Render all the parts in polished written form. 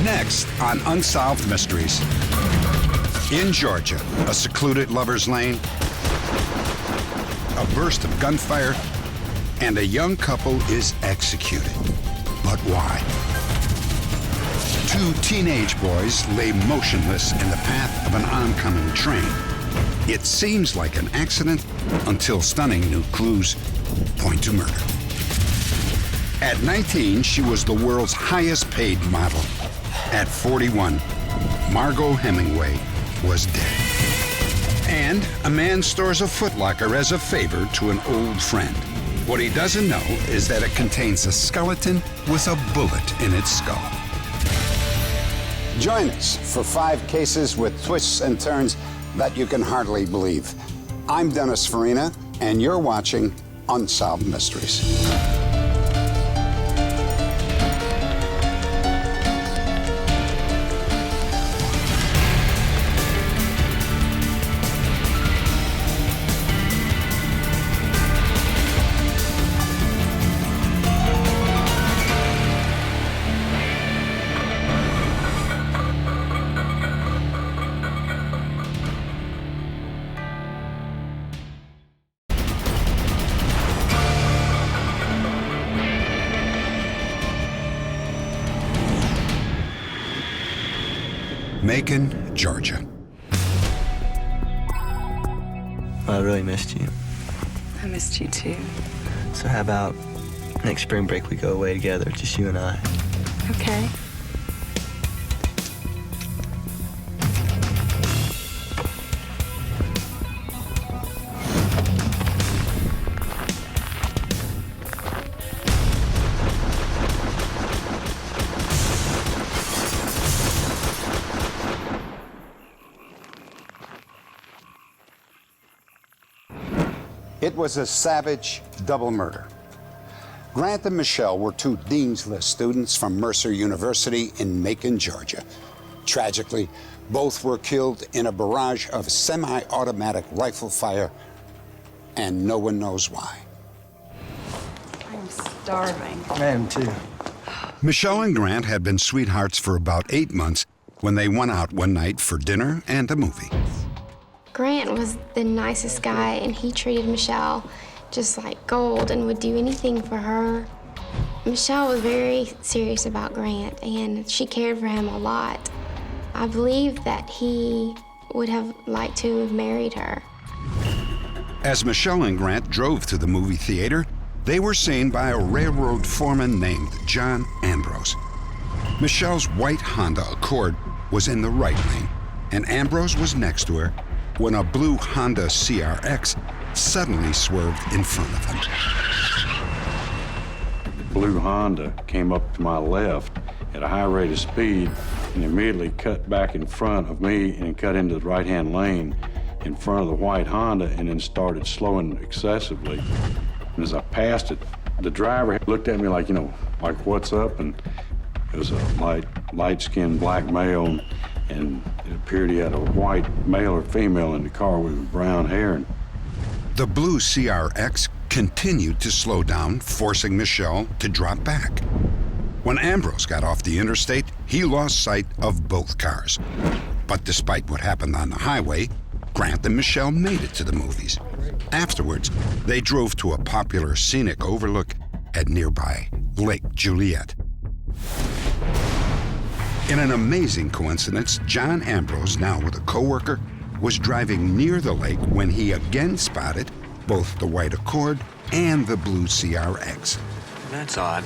Next on Unsolved Mysteries. In Georgia, a secluded lover's lane, a burst of gunfire, and a young couple is executed. But why? Two teenage boys lay motionless in the path of an oncoming train. It seems like an accident until stunning new clues point to murder. At 19, she was the world's highest paid model. At 41, Margot Hemingway was dead. And a man stores a Foot Locker as a favor to an old friend. What he doesn't know is that it contains a skeleton with a bullet in its skull. Join us for 5 cases with twists and turns that you can hardly believe. I'm Dennis Farina, and you're watching Unsolved Mysteries. Macon, Georgia. I really missed you. I missed you too. So how about next spring break we go away together, just you and I? Okay. It was a savage double murder. Grant and Michelle were 2 Dean's List students from Mercer University in Macon, Georgia. Tragically, both were killed in a barrage of semi-automatic rifle fire, and no one knows why. I'm starving. I am too. Michelle and Grant had been sweethearts for about 8 months when they went out one night for dinner and a movie. Grant was the nicest guy, and he treated Michelle just like gold and would do anything for her. Michelle was very serious about Grant, and she cared for him a lot. I believe that he would have liked to have married her. As Michelle and Grant drove to the movie theater, they were seen by a railroad foreman named John Ambrose. Michelle's white Honda Accord was in the right lane, and Ambrose was next to her when a blue Honda CRX suddenly swerved in front of them. The blue Honda came up to my left at a high rate of speed and immediately cut back in front of me and cut into the right-hand lane in front of the white Honda and then started slowing excessively. And as I passed it, the driver looked at me like, like, what's up? And it was a light-skinned black male, and it appeared he had a white male or female in the car with brown hair. The blue CRX continued to slow down, forcing Michelle to drop back. When Ambrose got off the interstate, he lost sight of both cars. But despite what happened on the highway, Grant and Michelle made it to the movies. Afterwards, they drove to a popular scenic overlook at nearby Lake Juliet. In an amazing coincidence, John Ambrose, now with a coworker, was driving near the lake when he again spotted both the white Accord and the blue CRX. That's odd.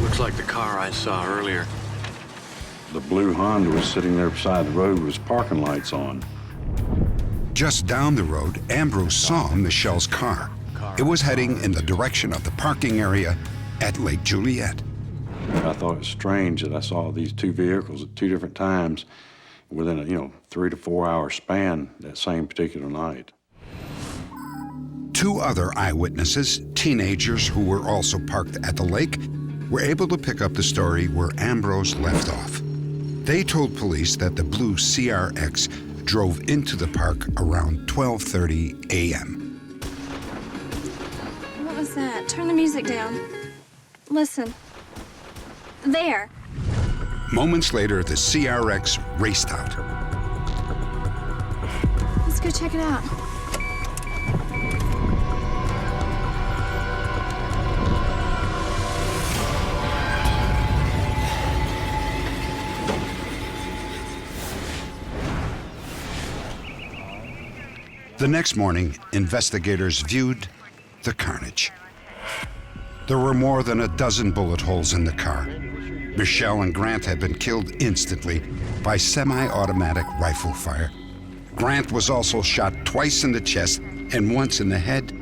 Looks like the car I saw earlier. The blue Honda was sitting there beside the road with his parking lights on. Just down the road, Ambrose saw Michelle's car. It was heading in the direction of the parking area at Lake Juliet. I thought it was strange that I saw these 2 vehicles at 2 different times within a 3 to 4 hour span that same particular night. 2 other eyewitnesses, teenagers who were also parked at the lake, were able to pick up the story where Ambrose left off. They told police that the blue CRX drove into the park around 12:30 a.m. What was that? Turn the music down. Listen. There. Moments later, the CRX raced out. Let's go check it out. The next morning, investigators viewed the carnage. There were more than a dozen bullet holes in the car. Michelle and Grant had been killed instantly by semi-automatic rifle fire. Grant was also shot twice in the chest and once in the head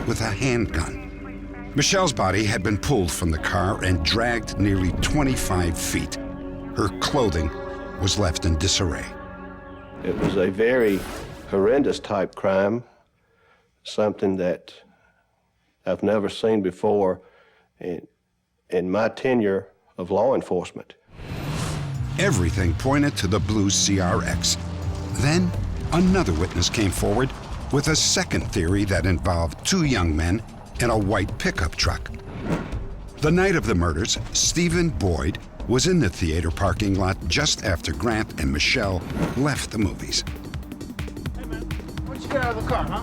with a handgun. Michelle's body had been pulled from the car and dragged nearly 25 feet. Her clothing was left in disarray. It was a very horrendous type crime, something that I've never seen before in my tenure of law enforcement. Everything pointed to the blue CRX. Then another witness came forward with a second theory that involved two young men in a white pickup truck. The night of the murders, Stephen Boyd was in the theater parking lot just after Grant and Michelle left the movies. What'd you get out of the car, huh?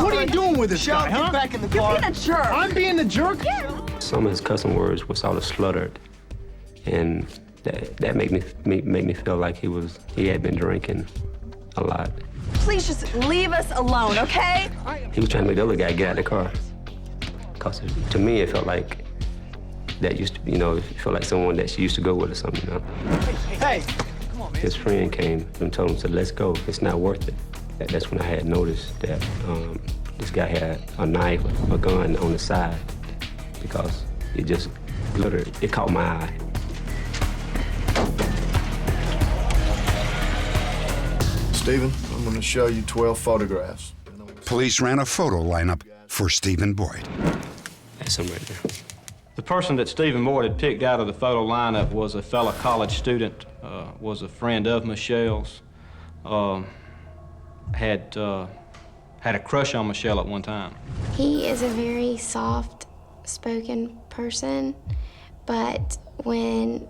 What are you doing with this guy, huh? Get back in the car. You're being a jerk. I'm being the jerk? Yeah. Some of his cussing words were sort of sluttered, and that made me feel like he had been drinking a lot. Please just leave us alone, okay? He was trying to make the other guy get out of the car. Because to me, it felt like that used to, it felt like someone that she used to go with or something, Hey, come on, man. His friend came and told him, said, let's go, it's not worth it. That's when I had noticed that this guy had a knife, a gun on the side, because it just glittered. It caught my eye. Stephen, I'm going to show you 12 photographs. Police ran a photo lineup for Stephen Boyd. That's him right there. The person that Stephen Boyd had picked out of the photo lineup was a fellow college student, was a friend of Michelle's, had a crush on Michelle at one time. He is a very soft-spoken person, but when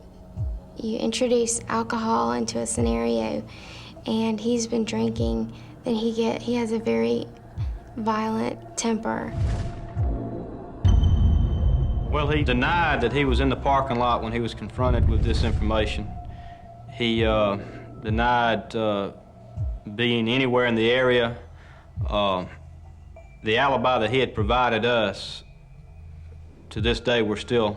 you introduce alcohol into a scenario and he's been drinking, then he has a very violent temper. Well, he denied that he was in the parking lot when he was confronted with this information. He denied being anywhere in the area. The alibi that he had provided us, to this day, we're still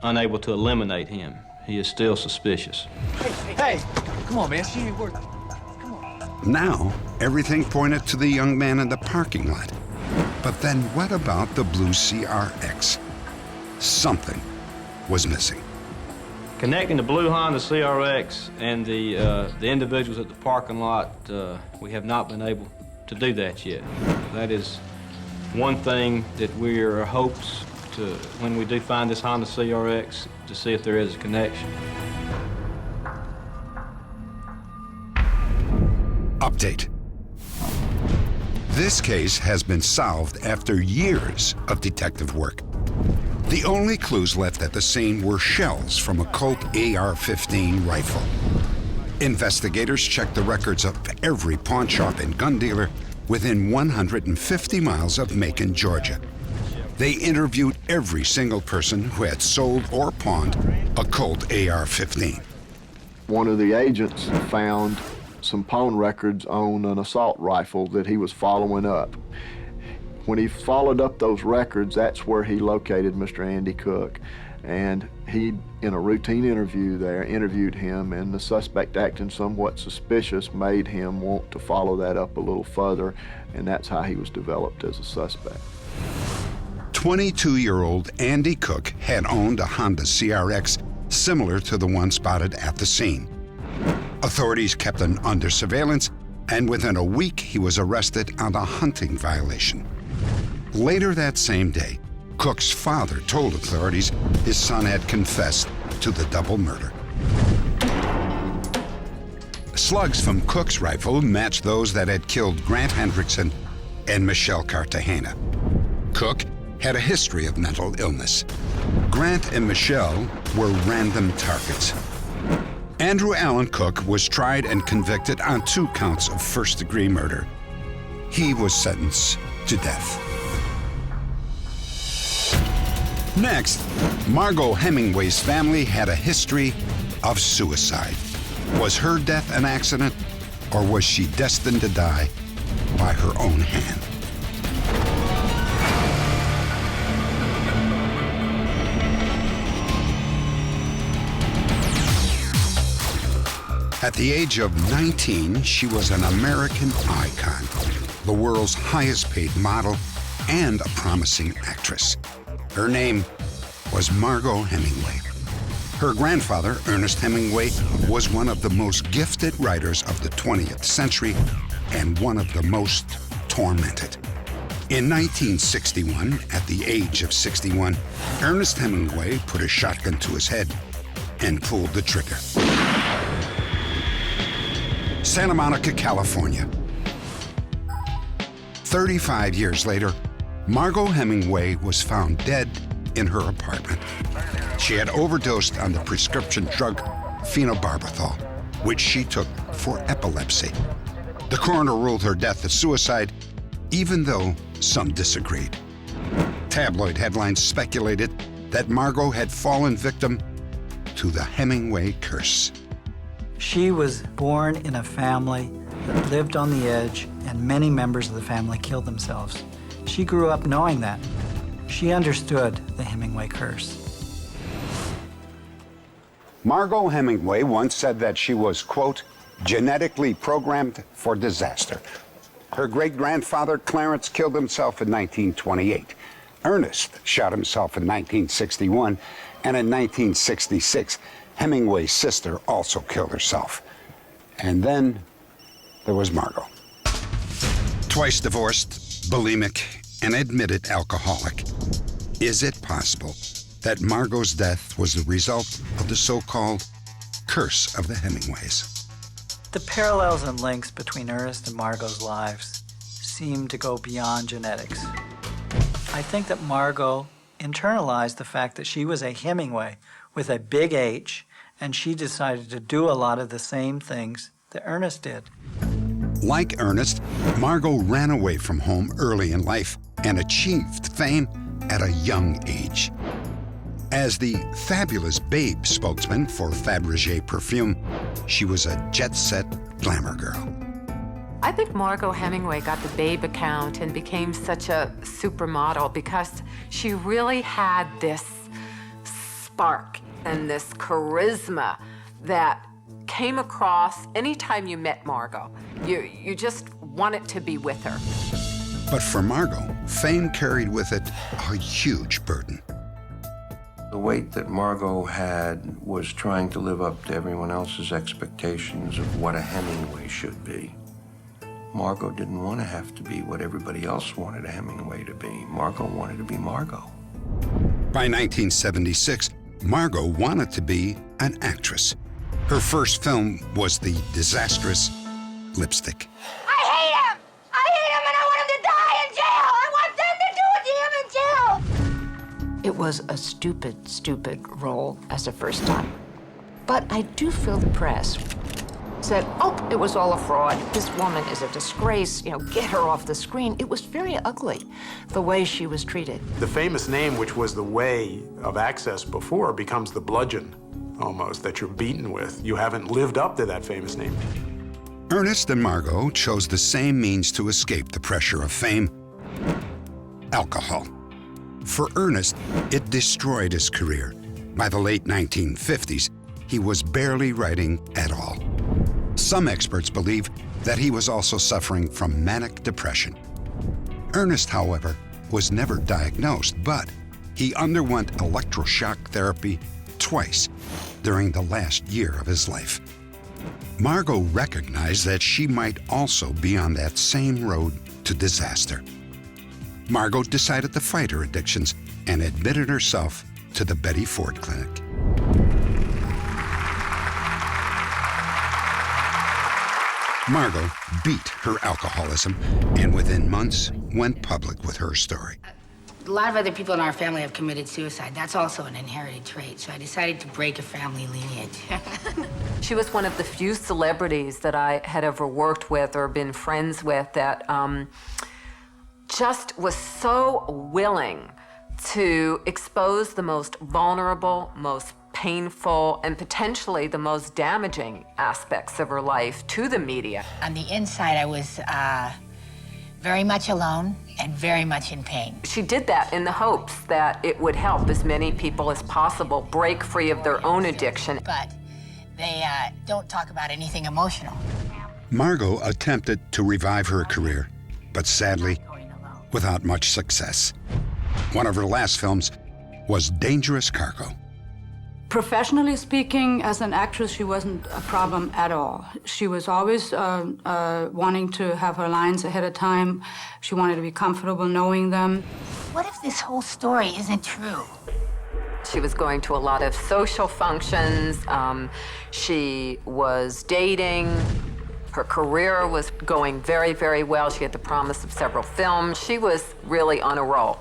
unable to eliminate him. He is still suspicious. Hey, come on, man. She ain't worth it. Come on. Now, everything pointed to the young man in the parking lot. But then what about the blue CRX? Something was missing. Connecting the blue Honda CRX and the individuals at the parking lot, we have not been able to do that yet. That is one thing that we're hopes to, when we do find this Honda CRX, to see if there is a connection. Update. This case has been solved after years of detective work. The only clues left at the scene were shells from a Colt AR-15 rifle. Investigators checked the records of every pawn shop and gun dealer within 150 miles of Macon, Georgia. They interviewed every single person who had sold or pawned a Colt AR-15. One of the agents found some pawn records on an assault rifle that he was following up. When he followed up those records, that's where he located Mr. Andy Cook. And he, in a routine interview there, interviewed him, and the suspect, acting somewhat suspicious, made him want to follow that up a little further, and that's how he was developed as a suspect. 22-year-old Andy Cook had owned a Honda CRX similar to the one spotted at the scene. Authorities kept him under surveillance, and within a week he was arrested on a hunting violation. Later that same day, Cook's father told authorities his son had confessed to the double murder. Slugs from Cook's rifle matched those that had killed Grant Hendrickson and Michelle Cartagena. Cook had a history of mental illness. Grant and Michelle were random targets. Andrew Allen Cook was tried and convicted on 2 counts of first-degree murder. He was sentenced to death. Next, Margot Hemingway's family had a history of suicide. Was her death an accident, or was she destined to die by her own hand? At the age of 19, she was an American icon, the world's highest-paid model, and a promising actress. Her name was Margot Hemingway. Her grandfather, Ernest Hemingway, was one of the most gifted writers of the 20th century and one of the most tormented. In 1961, at the age of 61, Ernest Hemingway put a shotgun to his head and pulled the trigger. Santa Monica, California. 35 years later, Margot Hemingway was found dead in her apartment. She had overdosed on the prescription drug phenobarbital, which she took for epilepsy. The coroner ruled her death a suicide, even though some disagreed. Tabloid headlines speculated that Margot had fallen victim to the Hemingway curse. She was born in a family that lived on the edge, and many members of the family killed themselves. She grew up knowing that. She understood the Hemingway curse. Margot Hemingway once said that she was, quote, genetically programmed for disaster. Her great-grandfather, Clarence, killed himself in 1928. Ernest shot himself in 1961, and in 1966, Hemingway's sister also killed herself. And then there was Margot. Twice divorced, bulimic, and admitted alcoholic. Is it possible that Margot's death was the result of the so-called curse of the Hemingways? The parallels and links between Ernest and Margot's lives seem to go beyond genetics. I think that Margot internalized the fact that she was a Hemingway with a big H, and she decided to do a lot of the same things that Ernest did. Like Ernest, Margot ran away from home early in life and achieved fame at a young age. As the fabulous Babe spokesman for Fabergé perfume, she was a jet-set glamour girl. I think Margot Hemingway got the Babe account and became such a supermodel because she really had this spark and this charisma that came across anytime you met Margot. You just wanted to be with her. But for Margot, fame carried with it a huge burden. The weight that Margot had was trying to live up to everyone else's expectations of what a Hemingway should be. Margot didn't want to have to be what everybody else wanted a Hemingway to be. Margot wanted to be Margot. By 1976, Margot wanted to be an actress. Her first film was the disastrous Lipstick. I hate him! I hate him and I want him to die in jail! I want them to do it to him in jail! It was a stupid, stupid role as a first time. But I do feel the press said, oh, it was all a fraud. This woman is a disgrace. You know, get her off the screen. It was very ugly, the way she was treated. The famous name, which was the way of access before, becomes the bludgeon, almost, that you're beaten with. You haven't lived up to that famous name. Ernest and Margot chose the same means to escape the pressure of fame: alcohol. For Ernest, it destroyed his career. By the late 1950s, he was barely writing at all. Some experts believe that he was also suffering from manic depression. Ernest, however, was never diagnosed, but he underwent electroshock therapy twice during the last year of his life. Margot recognized that she might also be on that same road to disaster. Margot decided to fight her addictions and admitted herself to the Betty Ford Clinic. Margot beat her alcoholism and within months went public with her story. A lot of other people in our family have committed suicide. That's also an inherited trait, so I decided to break a family lineage. She was one of the few celebrities that I had ever worked with or been friends with that just was so willing to expose the most vulnerable, most painful, and potentially the most damaging aspects of her life to the media. On the inside, I was very much alone and very much in pain. She did that in the hopes that it would help as many people as possible break free of their own addiction. But they don't talk about anything emotional. Margot attempted to revive her career, but sadly, without much success. One of her last films was Dangerous Cargo. Professionally speaking, as an actress, she wasn't a problem at all. She was always wanting to have her lines ahead of time. She wanted to be comfortable knowing them. What if this whole story isn't true? She was going to a lot of social functions. She was dating. Her career was going very, very well. She had the promise of several films. She was really on a roll.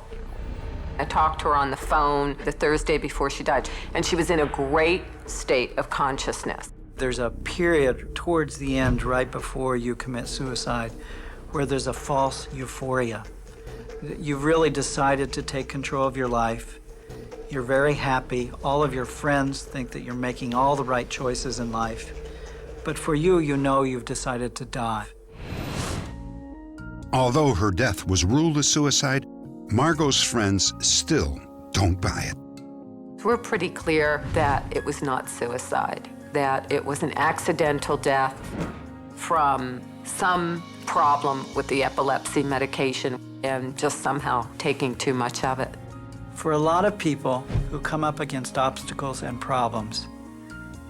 I talked to her on the phone the Thursday before she died, and she was in a great state of consciousness. There's a period towards the end, right before you commit suicide, where there's a false euphoria. You've really decided to take control of your life. You're very happy. All of your friends think that you're making all the right choices in life. But for you, you know you've decided to die. Although her death was ruled as suicide, Margot's friends still don't buy it. We're pretty clear that it was not suicide, that it was an accidental death from some problem with the epilepsy medication and just somehow taking too much of it. For a lot of people who come up against obstacles and problems,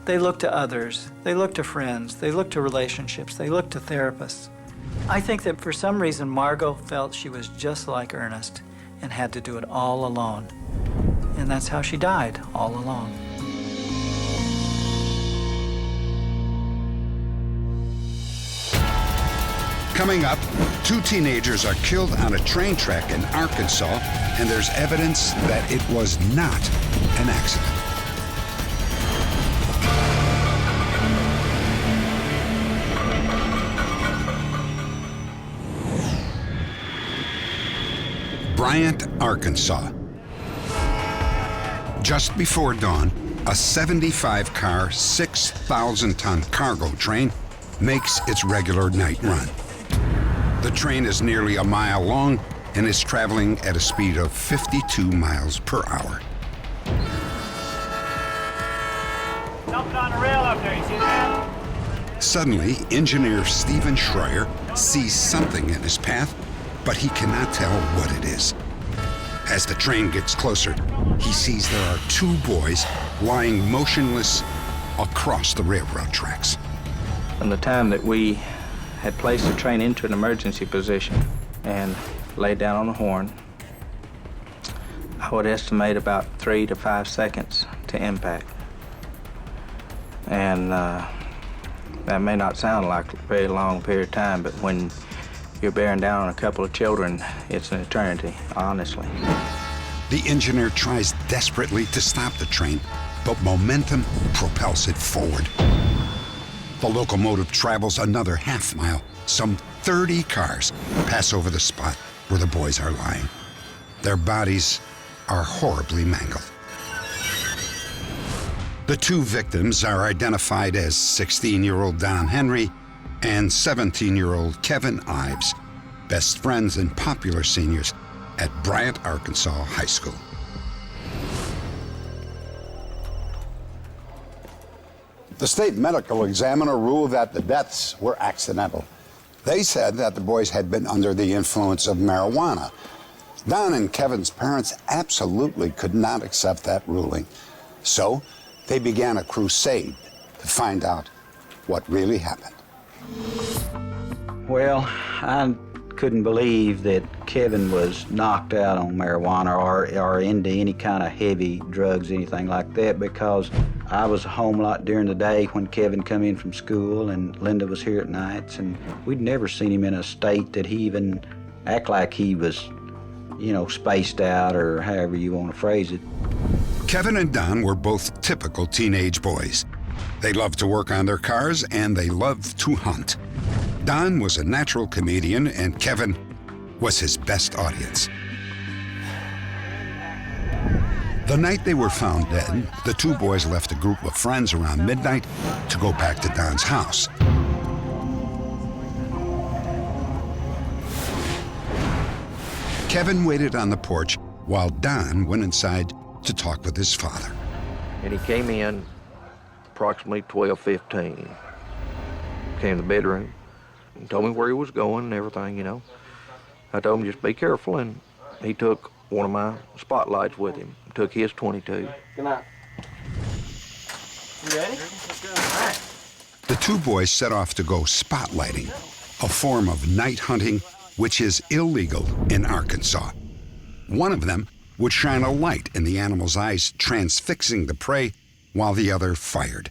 they look to others, they look to friends, they look to relationships, they look to therapists. I think that for some reason, Margot felt she was just like Ernest and had to do it all alone. And that's how she died, all alone. Coming up, two teenagers are killed on a train track in Arkansas, and there's evidence that it was not an accident. Bryant, Arkansas. Just before dawn, a 75-car, 6,000-ton cargo train makes its regular night run. The train is nearly a mile long and is traveling at a speed of 52 miles per hour. Something on the rail up there, you see that? Suddenly, engineer Stephen Schreier sees something in his path, but he cannot tell what it is. As the train gets closer, he sees there are two boys lying motionless across the railroad tracks. From the time that we had placed the train into an emergency position and laid down on the horn, I would estimate about 3 to 5 seconds to impact. And that may not sound like a very long period of time, but when you're bearing down on a couple of children, it's an eternity, honestly. The engineer tries desperately to stop the train, but momentum propels it forward. The locomotive travels another half mile. Some 30 cars pass over the spot where the boys are lying. Their bodies are horribly mangled. The two victims are identified as 16-year-old Don Henry and 17-year-old Kevin Ives, best friends and popular seniors at Bryant, Arkansas High School. The state medical examiner ruled that the deaths were accidental. They said that the boys had been under the influence of marijuana. Don and Kevin's parents absolutely could not accept that ruling. So they began a crusade to find out what really happened. Well, I couldn't believe that Kevin was knocked out on marijuana or into any kind of heavy drugs, anything like that, because I was home a lot during the day when Kevin come in from school and Linda was here at nights, and we'd never seen him in a state that he even act like he was you know, spaced out or however you want to phrase it. Kevin and Don were both typical teenage boys. They loved to work on their cars and they loved to hunt. Don was a natural comedian and Kevin was his best audience. The night they were found dead, the two boys left a group of friends around midnight to go back to Don's house. Kevin waited on the porch while Don went inside to talk with his father. And he came in approximately 12:15. Came to the bedroom and told me where he was going and everything, you know. I told him just be careful, and he took one of my spotlights with him, took his .22. Good night. You ready? All right. The two boys set off to go spotlighting, a form of night hunting which is illegal in Arkansas. One of them would shine a light in the animal's eyes, transfixing the prey, while the other fired.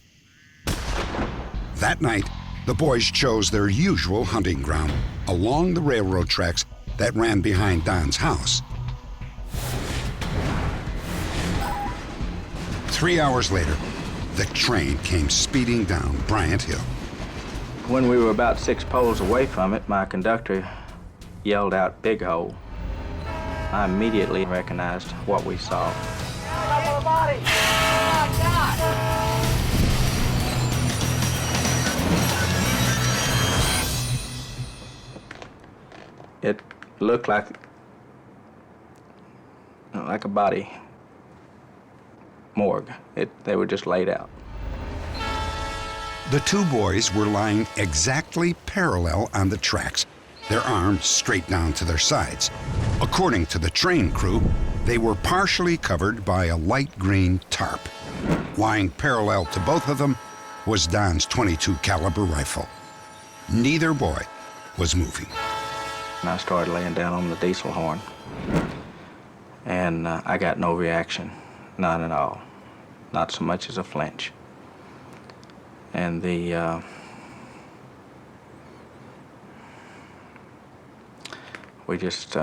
That night, the boys chose their usual hunting ground along the railroad tracks that ran behind Don's house. 3 hours later, the train came speeding down Bryant Hill. When we were about 6 poles away from it, my conductor yelled out, "Big hole." I immediately recognized what we saw. It looked like a body morgue. They were just laid out. The two boys were lying exactly parallel on the tracks, their arms straight down to their sides. According to the train crew, they were partially covered by a light green tarp. Lying parallel to both of them was Don's .22 caliber rifle. Neither boy was moving. And I started laying down on the diesel horn. And I got no reaction, none at all. Not so much as a flinch. And we just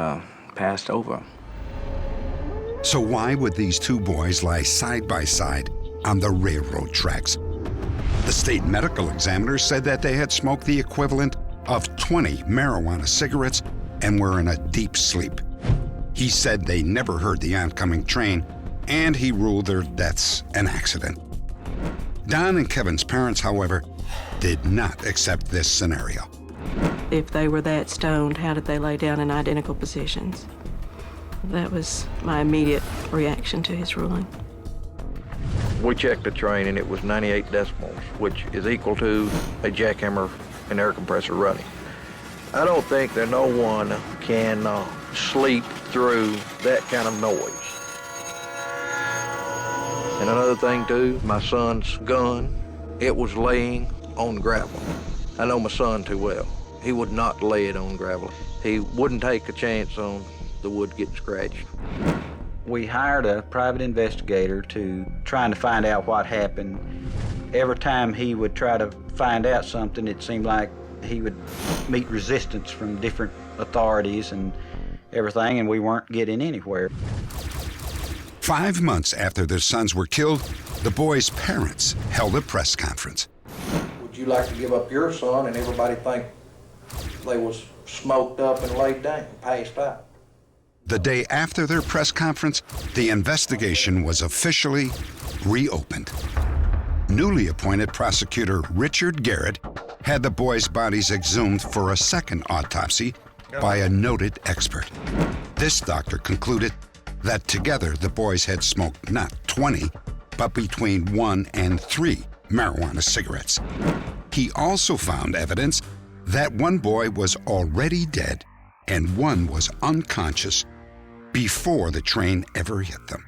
passed over. So why would these two boys lie side by side on the railroad tracks? The state medical examiner said that they had smoked the equivalent of 20 marijuana cigarettes and were in a deep sleep. He said they never heard the oncoming train, and he ruled their deaths an accident. Don and Kevin's parents, however, did not accept this scenario. If they were that stoned, how did they lay down in identical positions? That was my immediate reaction to his ruling. We checked the train and it was 98 decibels, which is equal to a jackhammer and air compressor running. I don't think that no one can sleep through that kind of noise. And another thing too, my son's gun, it was laying on gravel. I know my son too well. He would not lay it on gravel. He wouldn't take a chance on the wood getting scratched. We hired a private investigator to trying to find out what happened. Every time he would try to find out something, it seemed like he would meet resistance from different authorities and everything, and we weren't getting anywhere. 5 months after their sons were killed, the boys' parents held a press conference. Would you like to give up your son and everybody think they was smoked up and laid down, passed out? The day after their press conference, the investigation was officially reopened. Newly appointed prosecutor Richard Garrett had the boys' bodies exhumed for a second autopsy by a noted expert. This doctor concluded that together the boys had smoked not 20, but between 1 and 3 marijuana cigarettes. He also found evidence that one boy was already dead and one was unconscious before the train ever hit them.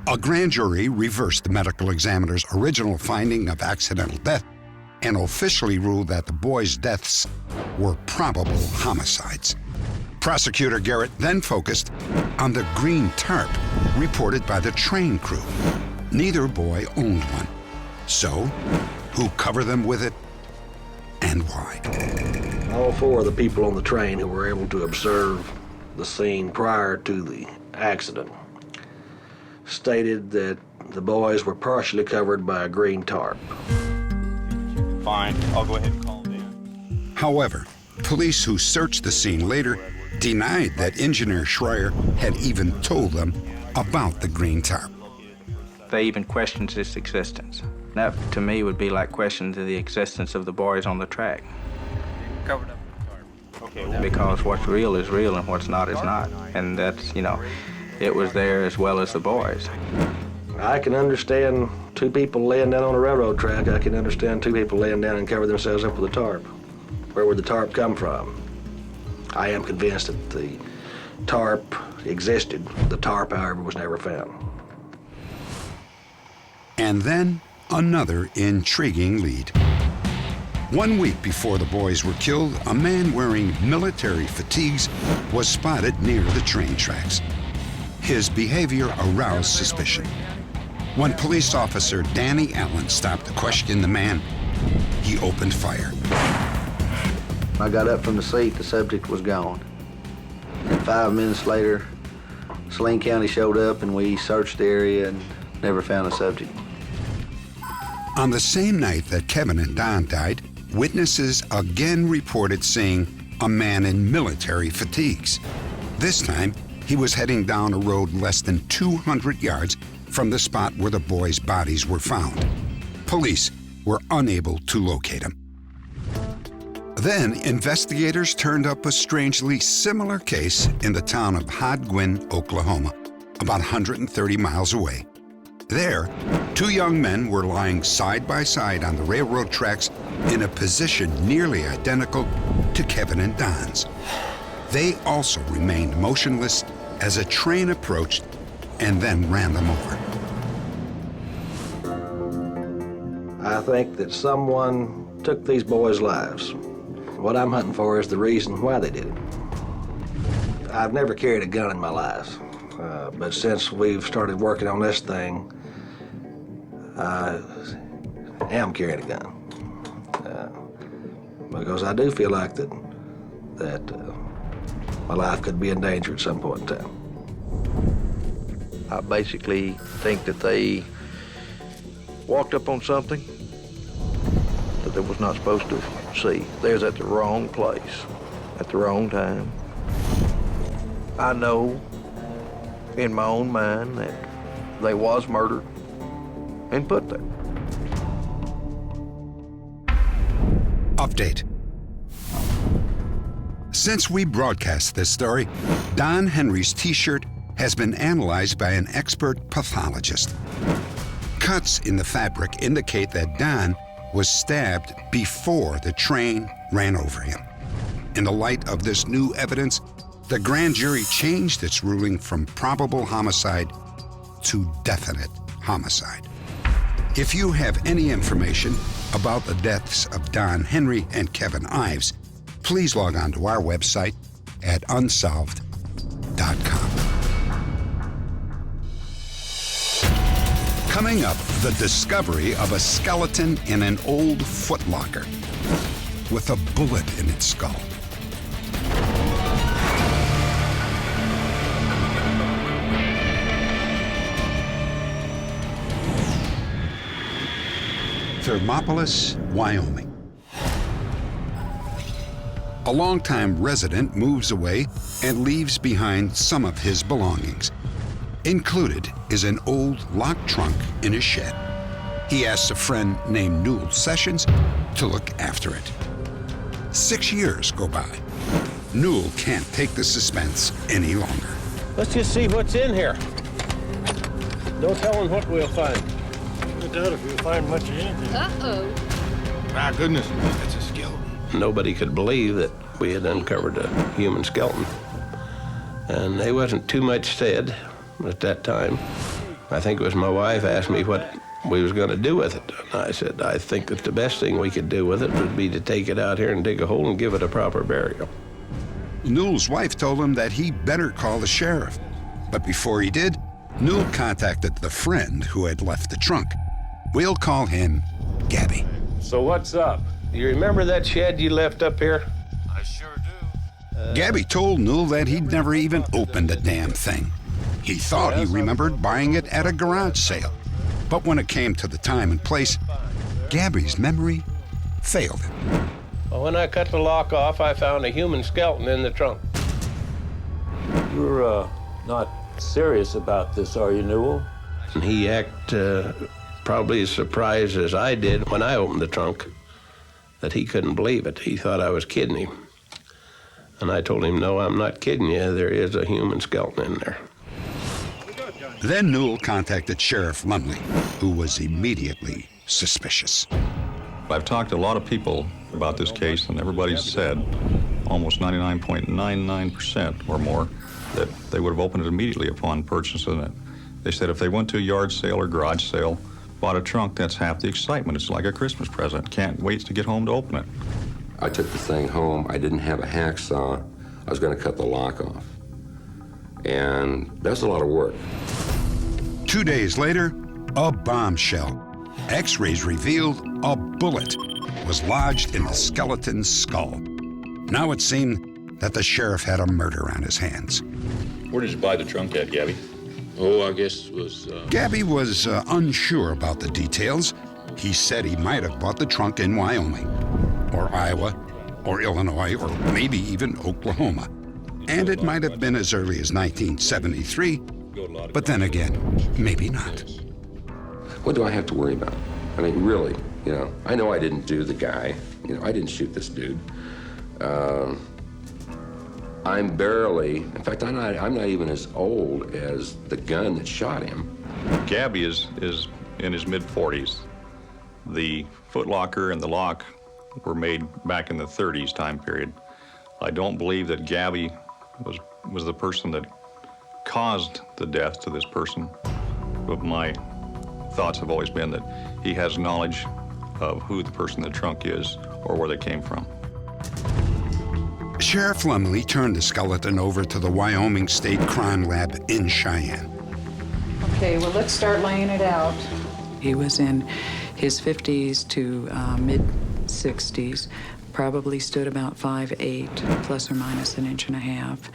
A grand jury reversed the medical examiner's original finding of accidental death and officially ruled that the boys' deaths were probable homicides. Prosecutor Garrett then focused on the green tarp reported by the train crew. Neither boy owned one. So, who covered them with it and why? All 4 of the people on the train who were able to observe the scene prior to the accident stated that the boys were partially covered by a green tarp. Fine, I'll go ahead and call them in. However, police who searched the scene later denied that Engineer Schreier had even told them about the green tarp. They even questioned its existence. That, to me, would be like questioning the existence of the boys on the track. Covered up with the tarp. Okay. Because what's real is real and what's not is not. And that's, it was there as well as the boys. I can understand two people laying down on a railroad track. I can understand two people laying down and cover themselves up with a tarp. Where would the tarp come from? I am convinced that the tarp existed. The tarp, however, was never found. And then another intriguing lead. 1 week before the boys were killed, a man wearing military fatigues was spotted near the train tracks. His behavior aroused suspicion. When police officer Danny Allen stopped to question the man, he opened fire. I got up from the seat, the subject was gone. And 5 minutes later, Saline County showed up and we searched the area and never found the subject. On the same night that Kevin and Don died, witnesses again reported seeing a man in military fatigues. This time, he was heading down a road less than 200 yards from the spot where the boys' bodies were found. Police were unable to locate him. Then, investigators turned up a strangely similar case in the town of Hodgwin, Oklahoma, about 130 miles away. There, 2 young men were lying side by side on the railroad tracks in a position nearly identical to Kevin and Don's. They also remained motionless as a train approached and then ran them over. I think that someone took these boys' lives. What I'm hunting for is the reason why they did it. I've never carried a gun in my life, but since we've started working on this thing, I am carrying a gun. Because I do feel like that my life could be in danger at some point in time. I basically think that they walked up on something that they was not supposed to see. They was at the wrong place at the wrong time. I know in my own mind that they was murdered and put there. Update. Since we broadcast this story, Don Henry's t-shirt has been analyzed by an expert pathologist. Cuts in the fabric indicate that Don was stabbed before the train ran over him. In the light of this new evidence, the grand jury changed its ruling from probable homicide to definite homicide. If you have any information about the deaths of Don Henry and Kevin Ives, please log on to our website at unsolved.com. Coming up, the discovery of a skeleton in an old Foot Locker with a bullet in its skull. Thermopolis, Wyoming. A longtime resident moves away and leaves behind some of his belongings. Included is an old locked trunk in his shed. He asks a friend named Newell Sessions to look after it. 6 years go by. Newell can't take the suspense any longer. Let's just see what's in here. No telling what we'll find. I doubt if we'll find much of anything. Uh-oh. My goodness, that's a skeleton. Nobody could believe that we had uncovered a human skeleton. And there wasn't too much said at that time. I think it was my wife asked me what we was going to do with it. And I said, I think that the best thing we could do with it would be to take it out here and dig a hole and give it a proper burial. Newell's wife told him that he better call the sheriff. But before he did, Newell contacted the friend who had left the trunk. We'll call him Gabby. So what's up? You remember that shed you left up here? I sure do. Gabby told Newell that he'd never even opened the damn thing. He thought he remembered buying it at a garage sale. But when it came to the time and place, Gabby's memory failed him. Well, when I cut the lock off, I found a human skeleton in the trunk. You're not serious about this, are you, Newell? And he acted probably as surprised as I did when I opened the trunk, that he couldn't believe it. He thought I was kidding him. And I told him, no, I'm not kidding you. There is a human skeleton in there. Then Newell contacted Sheriff Lumley, who was immediately suspicious. I've talked to a lot of people about this case, and everybody's said, almost 99.99% or more, that they would have opened it immediately upon purchasing it. They said if they went to a yard sale or garage sale, bought a trunk, that's half the excitement. It's like a Christmas present. Can't wait to get home to open it. I took the thing home. I didn't have a hacksaw. I was going to cut the lock off. And that's a lot of work. 2 days later, a bombshell. X-rays revealed a bullet was lodged in the skeleton's skull. Now it seemed that the sheriff had a murder on his hands. Where did you buy the trunk at, Gabby? Oh, I guess it was... Gabby was unsure about the details. He said he might have bought the trunk in Wyoming, or Iowa, or Illinois, or maybe even Oklahoma. And it might have been as early as 1973, but then again, maybe not. What do I have to worry about? I mean, really, I know I didn't do the guy. I didn't shoot this dude. I'm barely, in fact, I'm not even as old as the gun that shot him. Gabby is in his mid-40s. The footlocker and the lock were made back in the 30s time period. I don't believe that Gabby was the person that caused the death to this person, but my thoughts have always been that he has knowledge of who the person in the trunk is or where they came from. Sheriff Lumley turned the skeleton over to the Wyoming State Crime Lab in Cheyenne. Okay, well, let's start laying it out. He was in his 50s to mid-60s, probably stood about 5'8", plus or minus an inch and a half,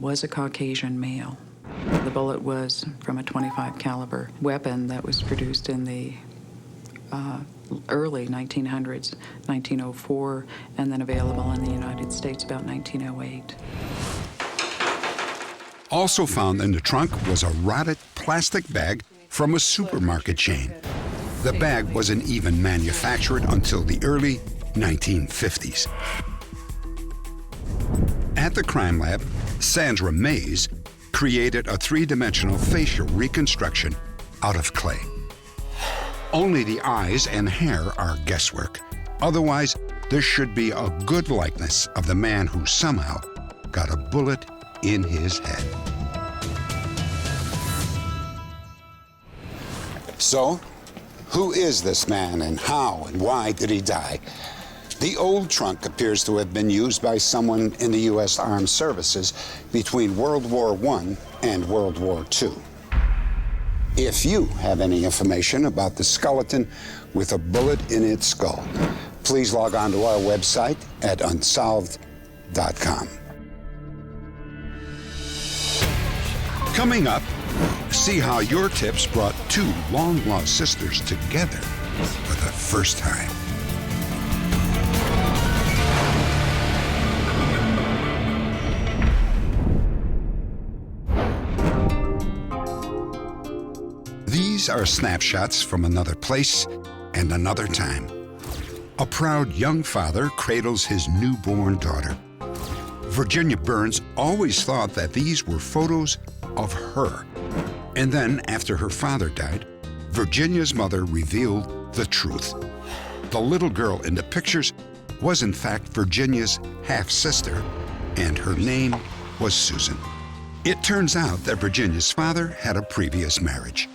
was a Caucasian male. The bullet was from a .25 caliber weapon that was produced in the early 1900s, 1904, and then available in the United States about 1908. Also found in the trunk was a rotted plastic bag from a supermarket chain. The bag wasn't even manufactured until the early 1950s. At the crime lab, Sandra Mays created a three-dimensional facial reconstruction out of clay. Only the eyes and hair are guesswork. Otherwise, there should be a good likeness of the man who somehow got a bullet in his head. So, who is this man and how and why did he die? The old trunk appears to have been used by someone in the U.S. Armed Services between World War I and World War II. If you have any information about the skeleton with a bullet in its skull, please log on to our website at unsolved.com. Coming up, see how your tips brought two long-lost sisters together for the first time. These are snapshots from another place and another time. A proud young father cradles his newborn daughter. Virginia Burns always thought that these were photos of her. And then, after her father died, Virginia's mother revealed the truth. The little girl in the pictures was in fact Virginia's half-sister, and her name was Susan. It turns out that Virginia's father had a previous marriage.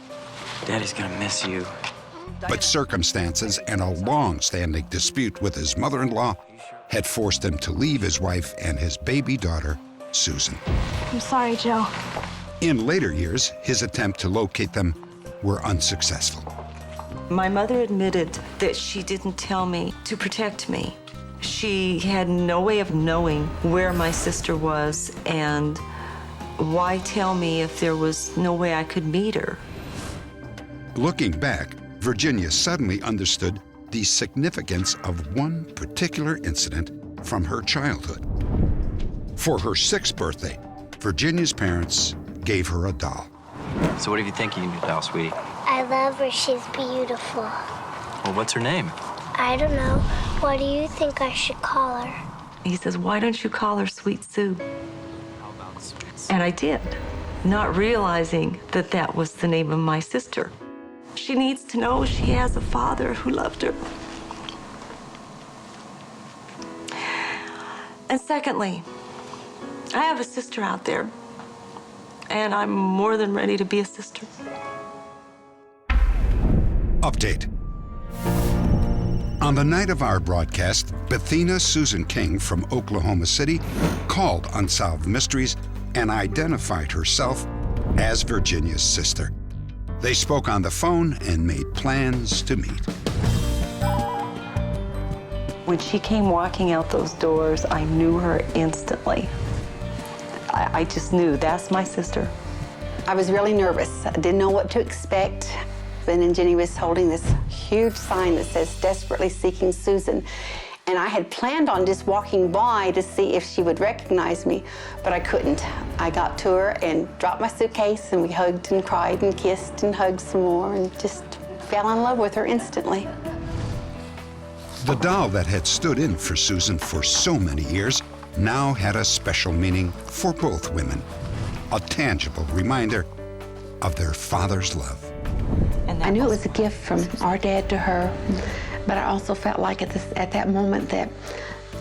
Daddy's gonna miss you. But circumstances and a long-standing dispute with his mother-in-law had forced him to leave his wife and his baby daughter, Susan. I'm sorry, Joe. In later years, his attempt to locate them were unsuccessful. My mother admitted that she didn't tell me to protect me. She had no way of knowing where my sister was, and why tell me if there was no way I could meet her? Looking back, Virginia suddenly understood the significance of one particular incident from her childhood. For her 6th birthday, Virginia's parents gave her a doll. So what have you thinking of your doll, sweetie? I love her. She's beautiful. Well, what's her name? I don't know. What do you think I should call her? He says, why don't you call her Sweet Sue? And I did, not realizing that that was the name of my sister. She needs to know she has a father who loved her. And secondly, I have a sister out there, and I'm more than ready to be a sister. Update. On the night of our broadcast, Bethina Susan King from Oklahoma City called Unsolved Mysteries and identified herself as Virginia's sister. They spoke on the phone and made plans to meet. When she came walking out those doors, I knew her instantly. I just knew that's my sister. I was really nervous. I didn't know what to expect. And Jenny was holding this huge sign that says, "Desperately Seeking Susan." And I had planned on just walking by to see if she would recognize me, but I couldn't. I got to her and dropped my suitcase, and we hugged and cried and kissed and hugged some more and just fell in love with her instantly. The doll that had stood in for Susan for so many years now had a special meaning for both women, a tangible reminder of their father's love. And I knew it was a gift from our dad to her, but I also felt like at that moment that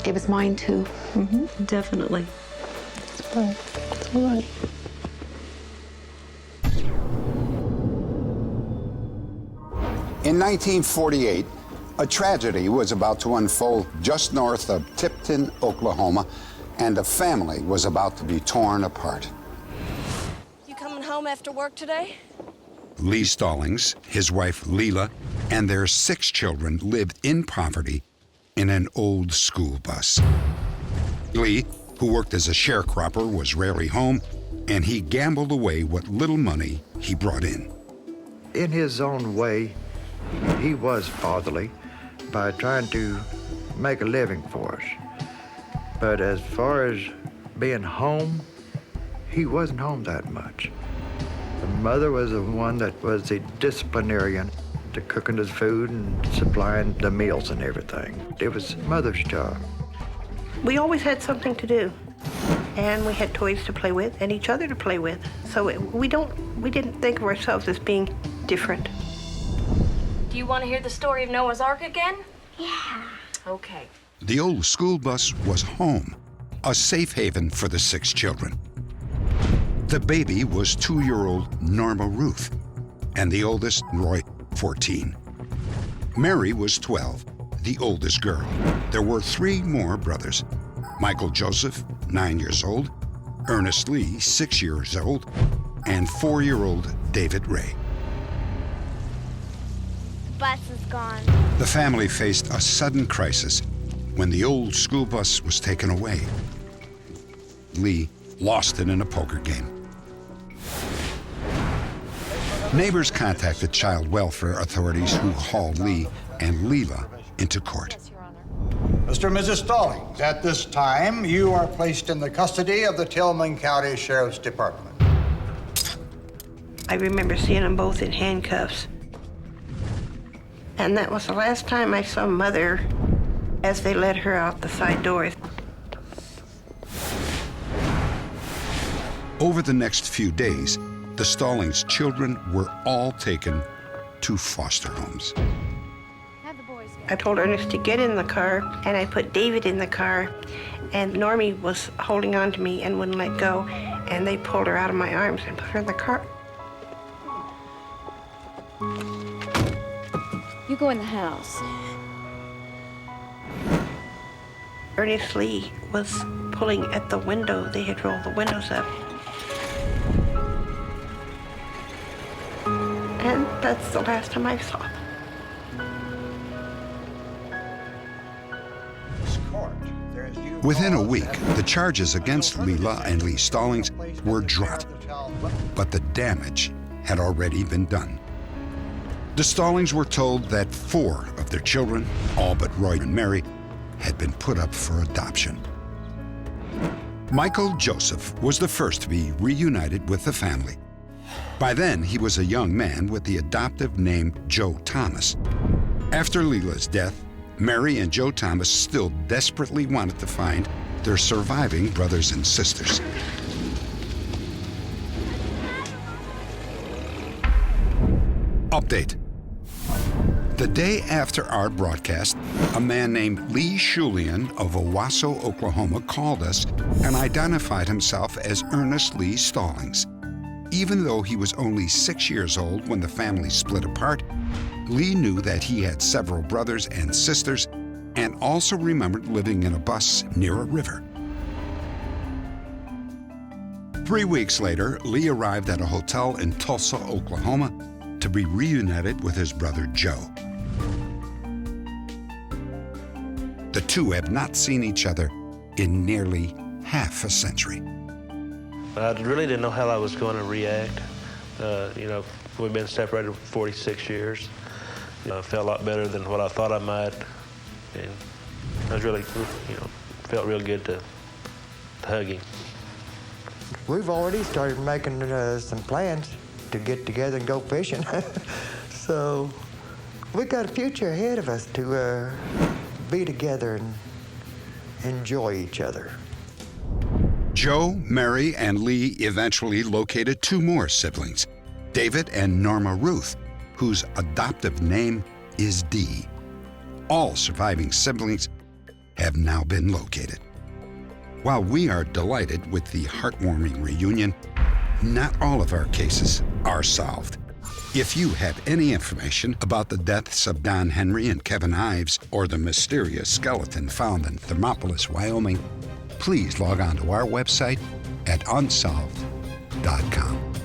it was mine too. Mm-hmm. Definitely. It's mine. In 1948, a tragedy was about to unfold just north of Tipton, Oklahoma, and a family was about to be torn apart. You coming home after work today? Lee Stallings, his wife Leela, and their 6 children lived in poverty in an old school bus. Lee, who worked as a sharecropper, was rarely home, and he gambled away what little money he brought in. In his own way, he was fatherly by trying to make a living for us. But as far as being home, he wasn't home that much. The mother was the one that was the disciplinarian, to cooking his food and supplying the meals and everything. It was mother's job. We always had something to do, and we had toys to play with and each other to play with. So we didn't think of ourselves as being different. Do you want to hear the story of Noah's Ark again? Yeah. Okay. The old school bus was home, a safe haven for the 6 children. The baby was 2-year-old Norma Ruth, and the oldest, Roy, 14. Mary was 12, the oldest girl. There were 3 more brothers: Michael Joseph, 9 years old, Ernest Lee, 6 years old, and 4-year-old David Ray. The bus is gone. The family faced a sudden crisis when the old school bus was taken away. Lee lost it in a poker game. Neighbors contacted child welfare authorities, who hauled Lee and Leela into court. Mr. and Mrs. Stallings, at this time, you are placed in the custody of the Tillman County Sheriff's Department. I remember seeing them both in handcuffs. And that was the last time I saw Mother as they led her out the side door. Over the next few days, the Stallings children were all taken to foster homes. I told Ernest to get in the car, and I put David in the car, and Normie was holding on to me and wouldn't let go, and they pulled her out of my arms and put her in the car. You go in the house. Ernest Lee was pulling at the window. They had rolled the windows up. And that's the last time I saw them. This court Within a week, the charges against Leila and Lee Stallings were dropped, but the damage had already been done. The Stallings were told that 4 of their children, all but Roy and Mary, had been put up for adoption. Michael Joseph was the first to be reunited with the family. By then, he was a young man with the adoptive name Joe Thomas. After Leila's death, Mary and Joe Thomas still desperately wanted to find their surviving brothers and sisters. Update. The day after our broadcast, a man named Lee Shulian of Owasso, Oklahoma, called us and identified himself as Ernest Lee Stallings. Even though he was only 6 years old when the family split apart, Lee knew that he had several brothers and sisters and also remembered living in a bus near a river. 3 weeks later, Lee arrived at a hotel in Tulsa, Oklahoma, to be reunited with his brother Joe. The two have not seen each other in nearly half a century. I really didn't know how I was going to react. We've been separated for 46 years. I felt a lot better than what I thought I might. And I was really, felt real good to hug him. We've already started making some plans to get together and go fishing. So we got a future ahead of us to be together and enjoy each other. Joe, Mary, and Lee eventually located 2 more siblings, David and Norma Ruth, whose adoptive name is Dee. All surviving siblings have now been located. While we are delighted with the heartwarming reunion, not all of our cases are solved. If you have any information about the deaths of Don Henry and Kevin Ives or the mysterious skeleton found in Thermopolis, Wyoming, please log on to our website at unsolved.com.